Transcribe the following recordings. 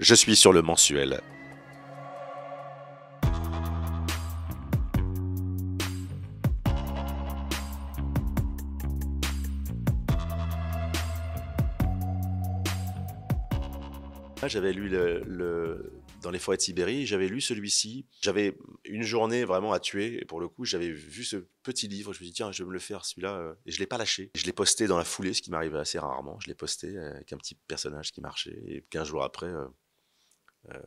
Je suis sur le mensuel. J'avais lu dans les forêts de Sibérie, j'avais lu celui-ci. J'avais une journée vraiment à tuer, et pour le coup, j'avais vu ce petit livre. Je me suis dit, tiens, je vais me le faire celui-là, et je l'ai pas lâché. Je l'ai posté dans la foulée, ce qui m'arrive assez rarement. Je l'ai posté avec un petit personnage qui marchait, et 15 jours après,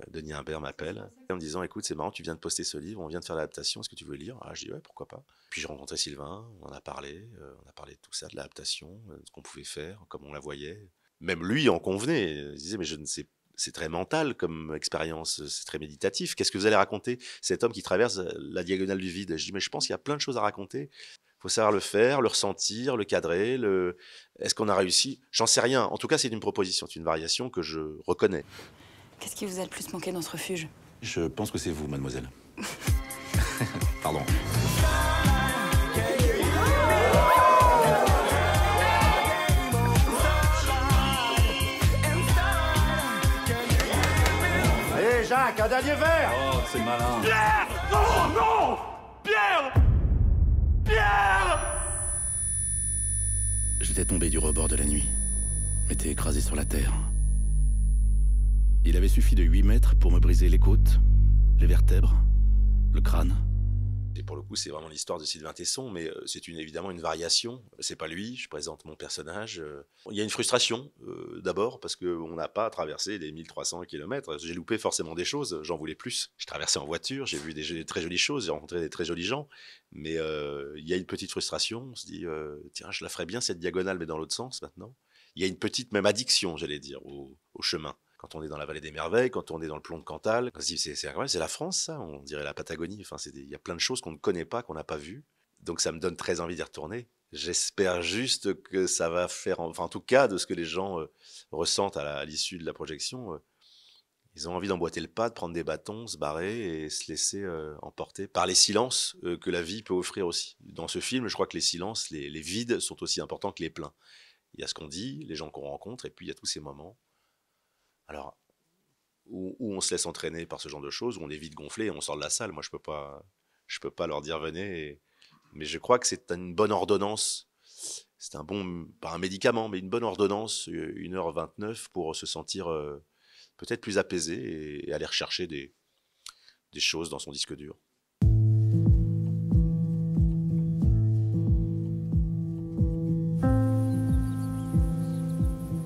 Denis Imbert m'appelle en me disant, écoute, c'est marrant, tu viens de poster ce livre, on vient de faire l'adaptation, est-ce que tu veux le lire? Ah, je dis, ouais, pourquoi pas. Puis j'ai rencontré Sylvain, on en a parlé, on a parlé de tout ça, de l'adaptation, de ce qu'on pouvait faire, comme on la voyait. Même lui en convenait, il disait, mais je ne sais pas. C'est très mental comme expérience, c'est très méditatif. Qu'est-ce que vous allez raconter? Cet homme qui traverse la diagonale du vide. Je dis, mais je pense qu'il y a plein de choses à raconter. Il faut savoir le faire, le ressentir, le cadrer. Est-ce qu'on a réussi? J'en sais rien. En tout cas, c'est une proposition, c'est une variation que je reconnais. Qu'est-ce qui vous a le plus manqué dans ce refuge? Je pense que c'est vous, mademoiselle. Pardon. Allez, Jacques, un dernier verre! Oh, c'est malin. Pierre! Non, non! Pierre! Pierre! J'étais tombé du rebord de la nuit. M'étais écrasé sur la terre. Il avait suffi de 8 mètres pour me briser les côtes, les vertèbres, le crâne. Et pour le coup, c'est vraiment l'histoire de Sylvain Tesson, mais c'est évidemment une variation. C'est pas lui, je présente mon personnage. Il y a une frustration, d'abord, parce qu'on n'a pas traversé les 1300 km. J'ai loupé forcément des choses, j'en voulais plus. J'ai traversé en voiture, j'ai vu des très jolies choses, j'ai rencontré des très jolis gens, mais il y a une petite frustration. On se dit, tiens, je la ferais bien cette diagonale, mais dans l'autre sens maintenant. Il y a une petite même addiction, j'allais dire, au chemin. Quand on est dans la vallée des merveilles, quand on est dans le plomb de Cantal, on se dit c'est la France, ça, on dirait la Patagonie. Enfin, il y a plein de choses qu'on ne connaît pas, qu'on n'a pas vues. Donc ça me donne très envie d'y retourner. J'espère juste que ça va faire, enfin en tout cas de ce que les gens ressentent à l'issue de la projection, ils ont envie d'emboîter le pas, de prendre des bâtons, se barrer et se laisser emporter par les silences que la vie peut offrir aussi. Dans ce film, je crois que les silences, les vides sont aussi importants que les pleins. Il y a ce qu'on dit, les gens qu'on rencontre, et puis il y a tous ces moments. Alors, où on se laisse entraîner par ce genre de choses, où on est vite gonflé et on sort de la salle. Moi, je peux pas leur dire venez. Mais je crois que c'est une bonne ordonnance. C'est un bon, pas un médicament, mais une bonne ordonnance, 1h29 pour se sentir peut-être plus apaisé et aller rechercher des choses dans son disque dur.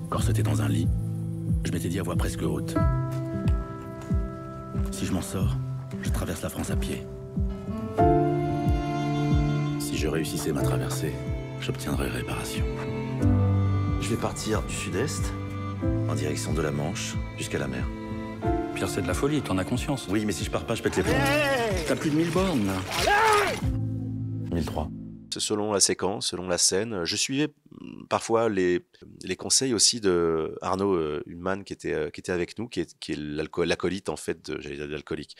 Corseté dans un lit, je m'étais dit à voix presque haute. Si je m'en sors, je traverse la France à pied. Si je réussissais ma traversée, j'obtiendrais réparation. Je vais partir du sud-est, en direction de la Manche, jusqu'à la mer. Pierre, c'est de la folie, t'en as conscience. Oui, mais si je pars pas, je pète les plombs. T'as plus de 1000 bornes, là. 1003. Selon la séquence, selon la scène. Je suivais parfois les conseils aussi de Arnaud Humann qui était avec nous, qui est l'acolyte en fait, j'allais dire l'alcoolique,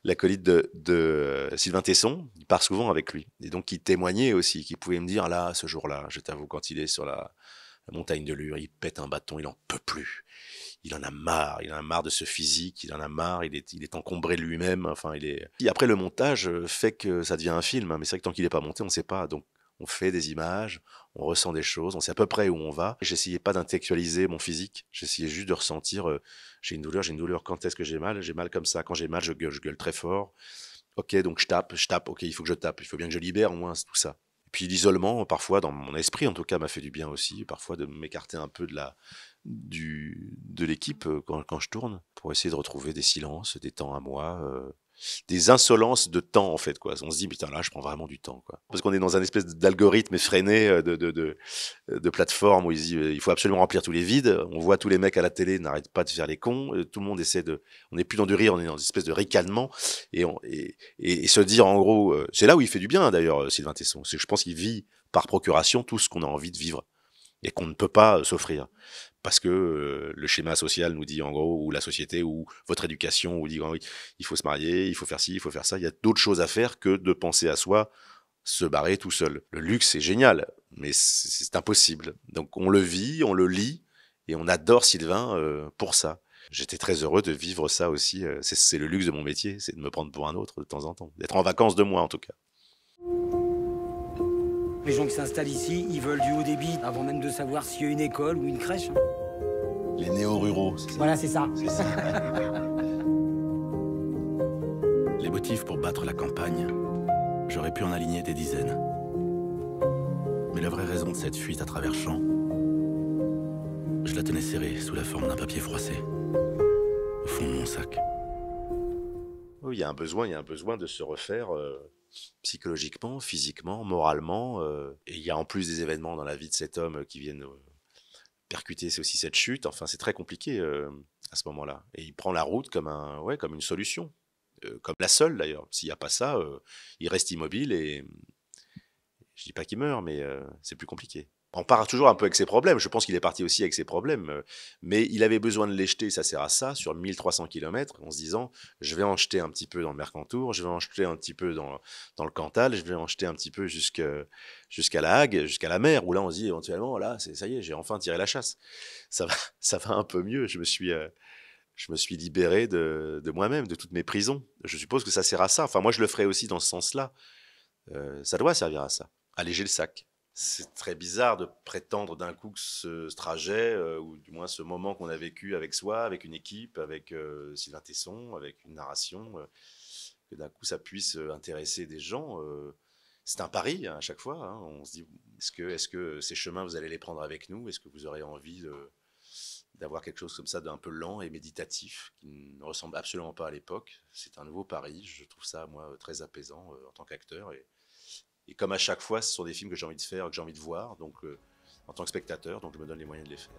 l'acolyte de Sylvain Tesson. Il part souvent avec lui et donc il témoignait aussi, qui pouvait me dire là, ce jour-là, je t'avoue, quand il est sur la montagne de Lure, il pète un bâton, il en peut plus. Il en a marre de ce physique, il en a marre, il est encombré de lui-même, enfin Et après le montage fait que ça devient un film, hein, mais c'est vrai que tant qu'il n'est pas monté, on ne sait pas, donc on fait des images, on ressent des choses, on sait à peu près où on va. J'essayais pas d'intellectualiser mon physique, j'essayais juste de ressentir, j'ai une douleur, quand est-ce que j'ai mal comme ça, quand j'ai mal, je gueule très fort, ok, donc je tape, ok, il faut que je tape, il faut bien que je libère au moins tout ça. Et puis l'isolement, parfois, dans mon esprit en tout cas, m'a fait du bien aussi, parfois de m'écarter un peu de l'équipe quand je tourne, pour essayer de retrouver des silences, des temps à moi, des insolences de temps en fait, quoi. On se dit putain là je prends vraiment du temps, quoi, parce qu'on est dans un espèce d'algorithme effréné de plateforme où il faut absolument remplir tous les vides. On voit tous les mecs à la télé n'arrêtent pas de faire les cons, tout le monde essaie on n'est plus dans du rire, on est dans une espèce de ricanement et se dire en gros, c'est là où il fait du bien d'ailleurs Sylvain Tesson, c'est que je pense qu'il vit par procuration tout ce qu'on a envie de vivre et qu'on ne peut pas s'offrir. Parce que le schéma social nous dit en gros, ou la société, ou votre éducation, ou dit oui, il faut se marier, il faut faire ci, il faut faire ça. Il y a d'autres choses à faire que de penser à soi, se barrer tout seul. Le luxe, c'est génial, mais c'est impossible. Donc on le vit, on le lit, et on adore Sylvain pour ça. J'étais très heureux de vivre ça aussi. C'est le luxe de mon métier, c'est de me prendre pour un autre de temps en temps. D'être en vacances de moi, en tout cas. Les gens qui s'installent ici, ils veulent du haut débit avant même de savoir s'il y a une école ou une crèche. Les néo-ruraux, c'est ça? Voilà, c'est ça. C'est ça. Les motifs pour battre la campagne, j'aurais pu en aligner des dizaines. Mais la vraie raison de cette fuite à travers champs, je la tenais serrée sous la forme d'un papier froissé, au fond de mon sac. Oui, il y a un besoin de se refaire psychologiquement, physiquement, moralement. Et il y a en plus des événements dans la vie de cet homme qui viennent percuter aussi cette chute. Enfin, c'est très compliqué à ce moment-là. Et il prend la route comme une solution. Comme la seule d'ailleurs. S'il n'y a pas ça, il reste immobile et je dis pas qu'il meurt, mais c'est plus compliqué. On part toujours un peu avec ses problèmes. Je pense qu'il est parti aussi avec ses problèmes. Mais il avait besoin de les jeter, ça sert à ça, sur 1300 km, en se disant, je vais en jeter un petit peu dans le Mercantour, je vais en jeter un petit peu dans le Cantal, je vais en jeter un petit peu jusqu'à la Hague, jusqu'à la mer, où là, on se dit éventuellement, là, ça y est, j'ai enfin tiré la chasse. Ça va un peu mieux. Je me suis libéré de moi-même, de toutes mes prisons. Je suppose que ça sert à ça. Enfin, moi, je le ferai aussi dans ce sens-là. Ça doit servir à ça. Alléger le sac. C'est très bizarre de prétendre d'un coup que ce trajet, ou du moins ce moment qu'on a vécu avec soi, avec une équipe, avec Sylvain Tesson, avec une narration, que d'un coup ça puisse intéresser des gens. C'est un pari hein, à chaque fois. Hein. On se dit, est-ce que ces chemins, vous allez les prendre avec nous? Est-ce que vous aurez envie d'avoir quelque chose comme ça d'un peu lent et méditatif, qui ne ressemble absolument pas à l'époque? C'est un nouveau pari. Je trouve ça, moi, très apaisant en tant qu'acteur. Et comme à chaque fois, ce sont des films que j'ai envie de faire, que j'ai envie de voir, donc en tant que spectateur, donc je me donne les moyens de les faire.